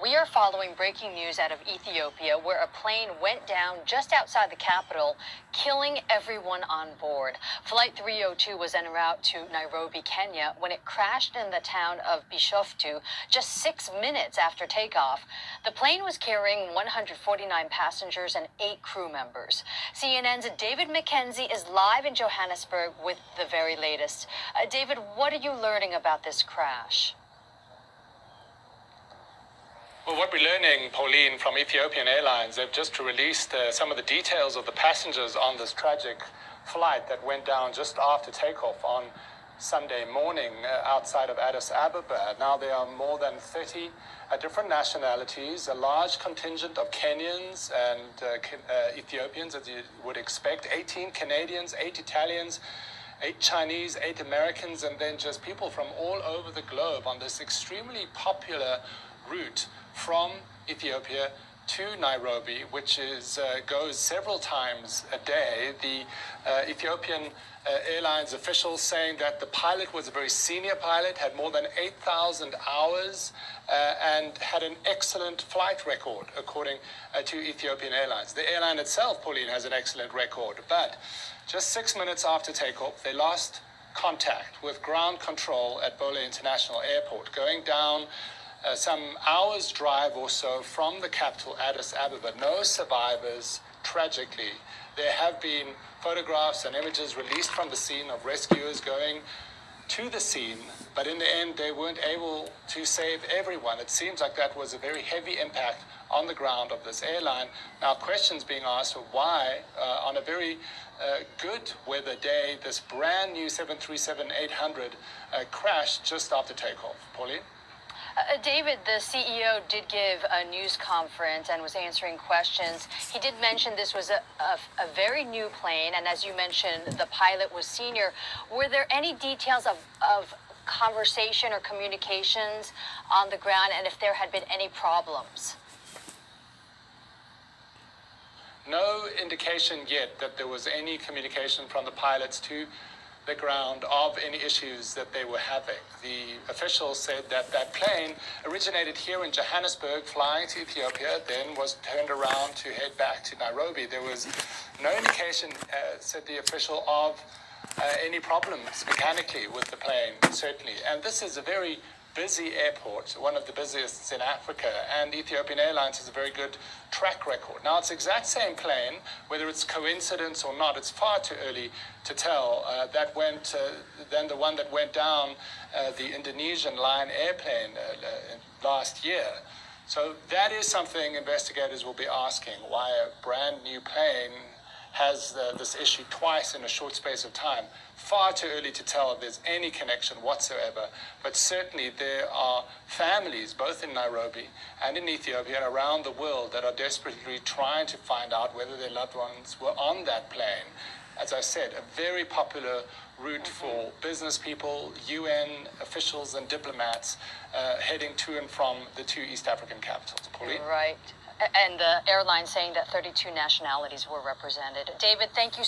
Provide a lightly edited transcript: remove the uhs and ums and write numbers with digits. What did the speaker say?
We are following breaking news out of Ethiopia, where a plane went down just outside the capital, killing everyone on board. Flight 302 was en route to Nairobi, Kenya, when it crashed in the town of Bishoftu just 6 minutes after takeoff. The plane was carrying 149 passengers and 8 crew members. CNN's David McKenzie is live in Johannesburg with the very latest. David, what are you learning about this crash? Well, what we're learning, Pauline, from Ethiopian Airlines, they've just released some of the details of the passengers on this tragic flight that went down just after takeoff on Sunday morning outside of Addis Ababa. Now there are more than 30 different nationalities, a large contingent of Kenyans and Ethiopians, as you would expect, 18 Canadians, 8 Italians, 8 Chinese, 8 Americans, and then just people from all over the globe on this extremely popular route from Ethiopia to Nairobi, which goes several times a day. The Ethiopian Airlines officials saying that the pilot was a very senior pilot, had more than 8,000 hours, and had an excellent flight record, according to Ethiopian Airlines. The airline itself, Pauline, has an excellent record, but just 6 minutes after takeoff, they lost contact with ground control at Bole International Airport, going down some hours drive or so from the capital, Addis Ababa. No survivors, tragically. There have been photographs and images released from the scene of rescuers going to the scene, but in the end they weren't able to save everyone. It seems like that was a very heavy impact on the ground of this airline. Now questions being asked of why on a very good weather day this brand new 737-800 crashed just after takeoff. Pauline? David, the CEO did give a news conference and was answering questions. He did mention this was a very new plane, and as you mentioned, the pilot was senior. Were there any details of conversation or communications on the ground, and if there had been any problems? No indication yet that there was any communication from the pilots to the ground of any issues that they were having. The officials said that that plane originated here in Johannesburg, flying to Ethiopia, then was turned around to head back to Nairobi. There was no indication, said the official, of any problems mechanically with the plane, certainly. And this is a very busy airport, one of the busiest in Africa, and Ethiopian Airlines has a very good track record. Now, it's the exact same plane, whether it's coincidence or not, it's far too early to tell. Then the one that went down, the Indonesian Lion airplane last year. So that is something investigators will be asking, why a brand new plane has this issue twice in a short space of time. Far too early to tell if there's any connection whatsoever, but certainly there are families both in Nairobi and in Ethiopia and around the world that are desperately trying to find out whether their loved ones were on that plane. As I said, a very popular route for business people, UN officials and diplomats heading to and from the 2 East African capitals. Pauline? Right. And the airline saying that 32 nationalities were represented. David, thank you.